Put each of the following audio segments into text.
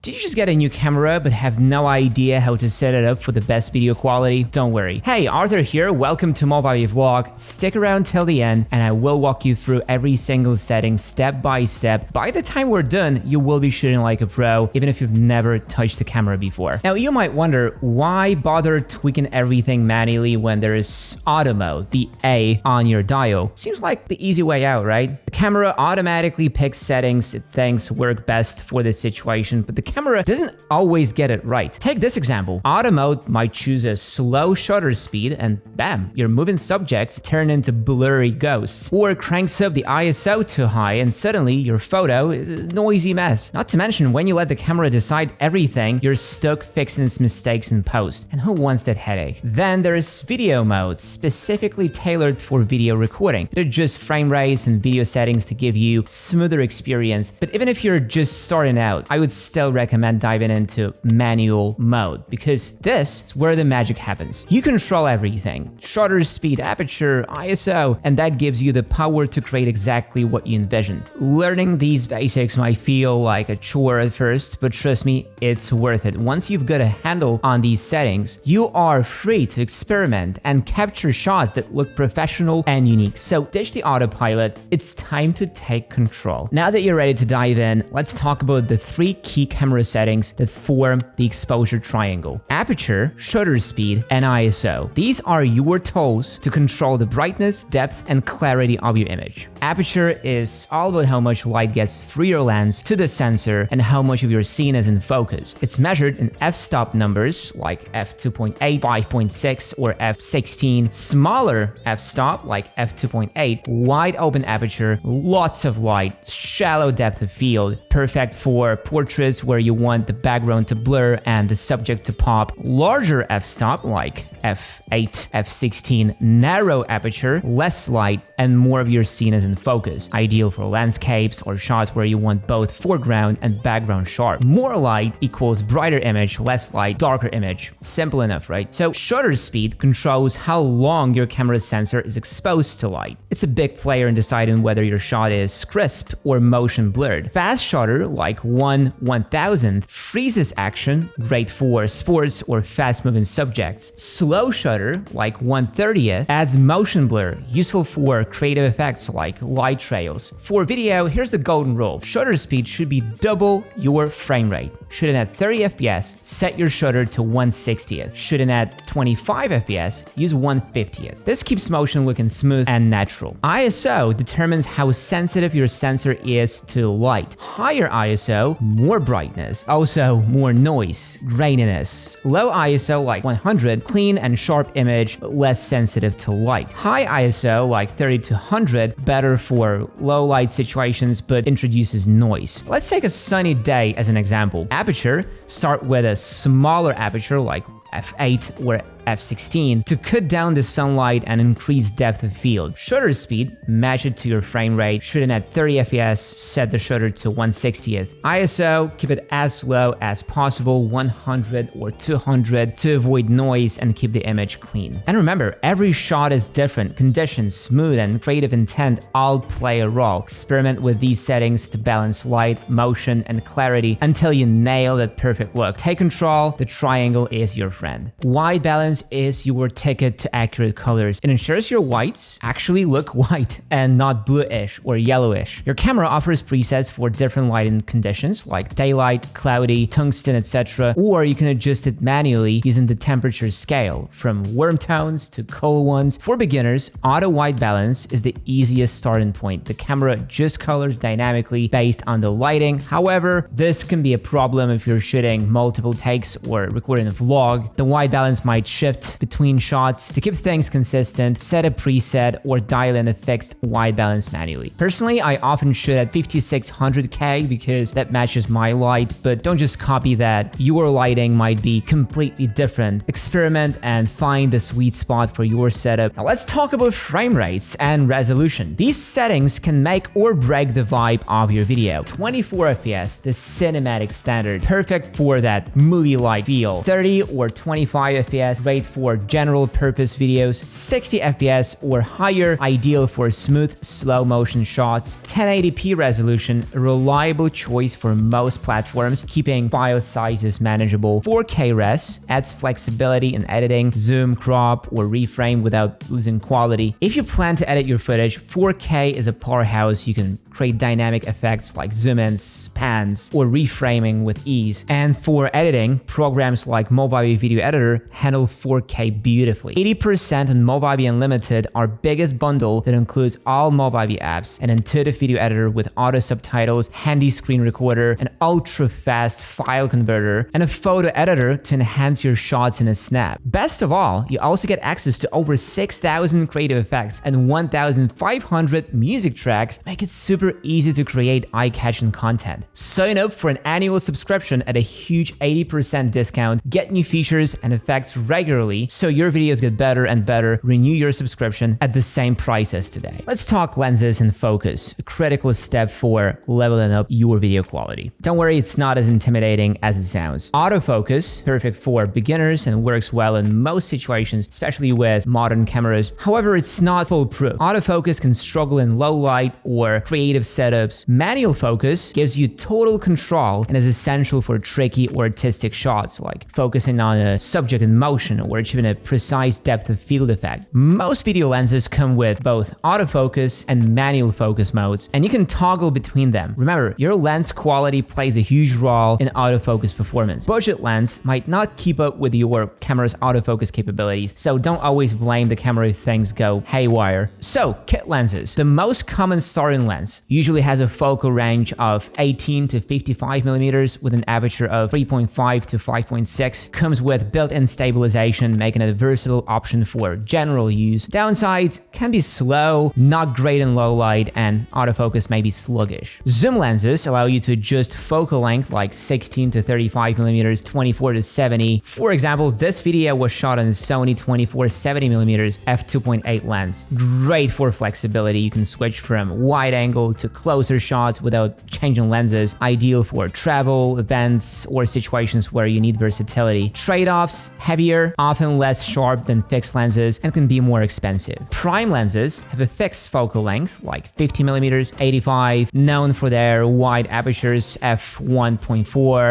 Did you just get a new camera but have no idea how to set it up for the best video quality? Don't worry. Hey, Arthur here, welcome to Movavi vlog. Stick around till the end and I will walk you through every single setting step by step. By the time we're done, you will be shooting like a pro, even if you've never touched the camera before. Now, you might wonder, why bother tweaking everything manually when there is auto mode, the A on your dial? Seems like the easy way out, right? The camera automatically picks settings it thinks work best for this situation, but the camera doesn't always get it right. Take this example. Auto mode might choose a slow shutter speed and bam, your moving subjects turn into blurry ghosts. Or cranks up the ISO too high and suddenly your photo is a noisy mess. Not to mention, when you let the camera decide everything, you're stuck fixing its mistakes in post. And who wants that headache? Then there's video mode, specifically tailored for video recording. They're just frame rates and video settings to give you smoother experience. But even if you're just starting out, I would still recommend diving into manual mode because this is where the magic happens. You control everything: shutter speed, aperture, ISO, and that gives you the power to create exactly what you envision. Learning these basics might feel like a chore at first, but trust me, it's worth it. Once you've got a handle on these settings, you are free to experiment and capture shots that look professional and unique. So ditch the autopilot, it's time to take control. Now that you're ready to dive in, let's talk about the three key camera settings that form the exposure triangle: aperture, shutter speed, and ISO. These are your tools to control the brightness, depth, and clarity of your image. Aperture is all about how much light gets through your lens to the sensor and how much of your scene is in focus. It's measured in f-stop numbers like f2.8, 5.6, or f16, smaller f-stop like f2.8, wide open aperture, lots of light, shallow depth of field, perfect for portraits where you want the background to blur and the subject to pop. Larger f-stop like f8, f16, narrow aperture, less light, and more of your scene is in focus. Ideal for landscapes or shots where you want both foreground and background sharp. More light equals brighter image, less light, darker image. Simple enough, right? So shutter speed controls how long your camera sensor is exposed to light. It's a big player in deciding whether your shot is crisp or motion blurred. Fast shutter like 1/1000 freezes action, great for sports or fast-moving subjects. Slow shutter like 1/30th adds motion blur, useful for creative effects like light trails. For video, here's the golden rule: shutter speed should be double your frame rate. Shooting at 30 FPS, set your shutter to 1/60th. Shooting at 25 FPS, use 1/50th. This keeps motion looking smooth and natural. ISO determines how sensitive your sensor is to light. Higher ISO, more brightness. Also, more noise, graininess. Low ISO like 100, clean and sharp image, but less sensitive to light. High ISO like 30 to 100, better for low light situations, but introduces noise. Let's take a sunny day as an example. Aperture, start with a smaller aperture like f8 or f16 to cut down the sunlight and increase depth of field. Shutter speed, match it to your frame rate. Shooting at 30 FPS, set the shutter to 1/60th. ISO, keep it as low as possible, 100 or 200, to avoid noise and keep the image clean. And remember, every shot is different. Conditions, mood, and creative intent all play a role. Experiment with these settings to balance light, motion, and clarity until you nail that perfect look. Take control, the triangle is your friend. White balance is your ticket to accurate colors. It ensures your whites actually look white and not bluish or yellowish. Your camera offers presets for different lighting conditions like daylight, cloudy, tungsten, etc. Or you can adjust it manually using the temperature scale, from warm tones to cool ones. For beginners, auto white balance is the easiest starting point. The camera adjusts colors dynamically based on the lighting. However, this can be a problem if you're shooting multiple takes or recording a vlog. The white balance might shift between shots. To keep things consistent, set a preset or dial in a fixed white balance manually. Personally, I often shoot at 5600K because that matches my light, but don't just copy that. Your lighting might be completely different. Experiment and find the sweet spot for your setup. Now let's talk about frame rates and resolution. These settings can make or break the vibe of your video. 24 FPS, the cinematic standard, perfect for that movie-like feel. 30 or 25 FPS, great for general purpose videos, 60 FPS or higher, ideal for smooth, slow motion shots, 1080p resolution, a reliable choice for most platforms, keeping file sizes manageable, 4K res, adds flexibility in editing, zoom, crop, or reframe without losing quality. If you plan to edit your footage, 4K is a powerhouse. You can create dynamic effects like zoom-ins, pans, or reframing with ease. And for editing, programs like Movavi Video Editor handle 4K beautifully. 80% on Movavi Unlimited, our biggest bundle that includes all Movavi apps, an intuitive video editor with auto subtitles, handy screen recorder, an ultra-fast file converter, and a photo editor to enhance your shots in a snap. Best of all, you also get access to over 6,000 creative effects and 1,500 music tracks, make it super easy to create eye-catching content. Sign up for an annual subscription at a huge 80% discount, get new features and effects regularly so your videos get better and better. Renew your subscription at the same price as today. Let's talk lenses and focus, a critical step for leveling up your video quality. Don't worry, it's not as intimidating as it sounds. Autofocus, perfect for beginners and works well in most situations, especially with modern cameras. However, it's not foolproof. Autofocus can struggle in low light or creative setups. Manual focus gives you total control and is essential for tricky or artistic shots, like focusing on a subject in motion or achieving a precise depth of field effect. Most video lenses come with both autofocus and manual focus modes, and you can toggle between them. Remember, your lens quality plays a huge role in autofocus performance. Budget lens might not keep up with your camera's autofocus capabilities, so don't always blame the camera if things go haywire. So, kit lenses. The most common starting lens usually has a focal range of 18 to 55 millimeters with an aperture of 3.5 to 5.6. Comes with built-in stabilization, making it a versatile option for general use. Downsides can be slow, not great in low light, and autofocus may be sluggish. Zoom lenses allow you to adjust focal length like 16 to 35 millimeters, 24 to 70. For example, this video was shot on Sony 24-70mm f2.8 lens. Great for flexibility. You can switch from wide angle to closer shots without changing lenses. Ideal for travel, events, or situations where you need versatility. Trade-offs: heavier, often less sharp than fixed lenses, and can be more expensive. Prime lenses have a fixed focal length like 50mm, 85, known for their wide apertures f1.4,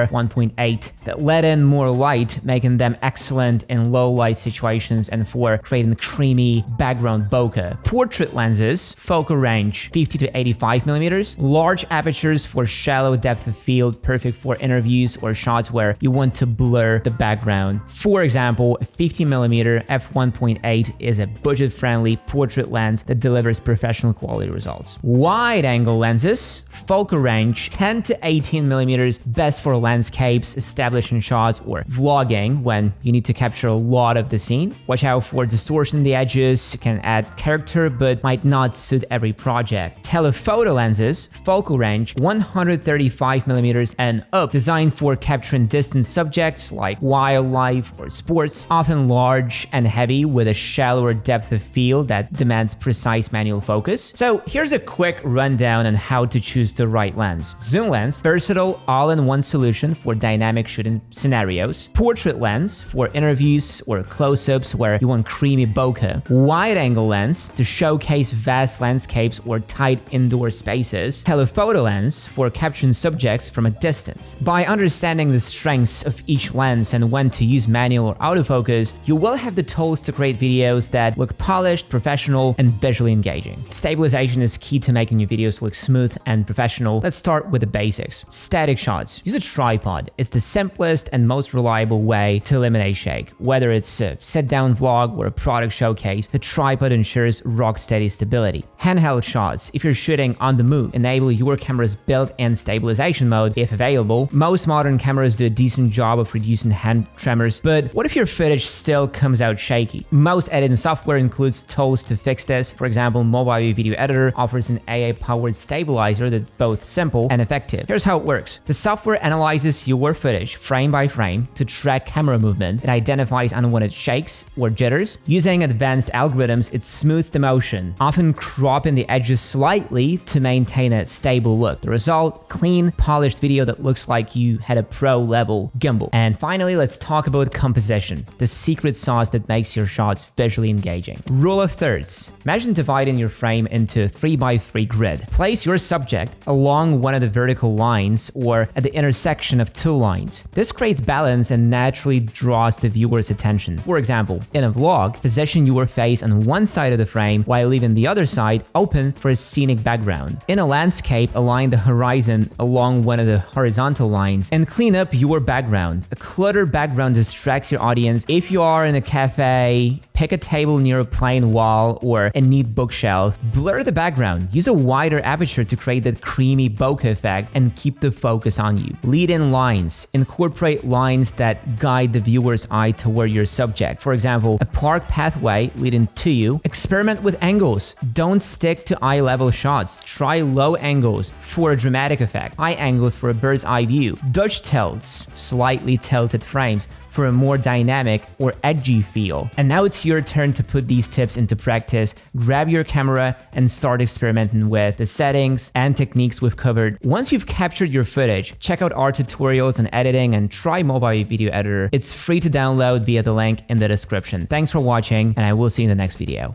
1.8 that let in more light, making them excellent in low light situations and for creating creamy background bokeh. Portrait lenses, focal range 50 to 85 millimeters, large apertures for shallow depth of field, perfect for interviews or shots where you want to blur the background. For example, a 50mm f1.8 is a budget-friendly portrait lens that delivers professional quality results. Wide angle lenses, focal range 10 to 18 millimeters, best for landscapes, establishing shots, or vlogging when you need to capture a lot of the scene. Watch out for distortion in the edges, can add character but might not suit every project. Telephoto lenses, focal range 135 millimeters and up, designed for capturing distant subjects like wildlife or sports, often large and heavy with a shallower depth of field that demands precise manual focus. So here's a quick rundown on how to choose the right lens. Zoom lens, versatile all-in-one solution for dynamic shooting scenarios. Portrait lens for interviews or close-ups where you want creamy bokeh. Wide-angle lens to showcase vast landscapes or tight indoor spaces. Telephoto lens for capturing subjects from a distance. By understanding the strengths of each lens and when to use manual or autofocus, you will have the tools to create videos that look polished, professional, and visually engaging. Stabilization is key to making your videos look smooth and professional. Let's start with the basics. Static shots. Use a tripod. It's the simplest and most reliable way to eliminate shake. Whether it's a sit-down vlog or a product showcase, the tripod ensures rock-steady stability. Handheld shots. If you're shooting on the move, enable your camera's built-in stabilization mode if available. Most modern cameras do a decent job of reducing hand tremors, but what if your footage still comes out shaky? Most editing software includes tools to fix this. For example, Movavi Video Editor offers an AI-powered stabilizer that's both simple and effective. Here's how it works. The software analyzes your footage frame by frame to track camera movement. It identifies unwanted shakes or jitters. Using advanced algorithms, it smooths the motion, often cropping the edges slightly to maintain a stable look. The result, clean, polished video that looks like you had a pro-level gimbal. And finally, let's talk about composition. the secret sauce that makes your shots visually engaging. Rule of thirds. Imagine dividing your frame into a 3x3 grid. Place your subject along one of the vertical lines or at the intersection of two lines. This creates balance and naturally draws the viewer's attention. For example, in a vlog, position your face on one side of the frame while leaving the other side open for a scenic background. In a landscape, align the horizon along one of the horizontal lines and clean up your background. A cluttered background distracts your audience. If you are in a cafe, pick a table near a plain wall or a neat bookshelf. Blur the background. Use a wider aperture to create that creamy bokeh effect and keep the focus on you. Lead in lines. Incorporate lines that guide the viewer's eye toward your subject. For example, a park pathway leading to you. Experiment with angles. Don't stick to eye-level shots. Try low angles for a dramatic effect. High angles for a bird's eye view. Dutch tilts, slightly tilted frames, for a more dynamic or edgy feel. And now it's your turn to put these tips into practice. Grab your camera and start experimenting with the settings and techniques we've covered. Once you've captured your footage, check out our tutorials on editing and try Movavi Video Editor. It's free to download via the link in the description. Thanks for watching, and I will see you in the next video.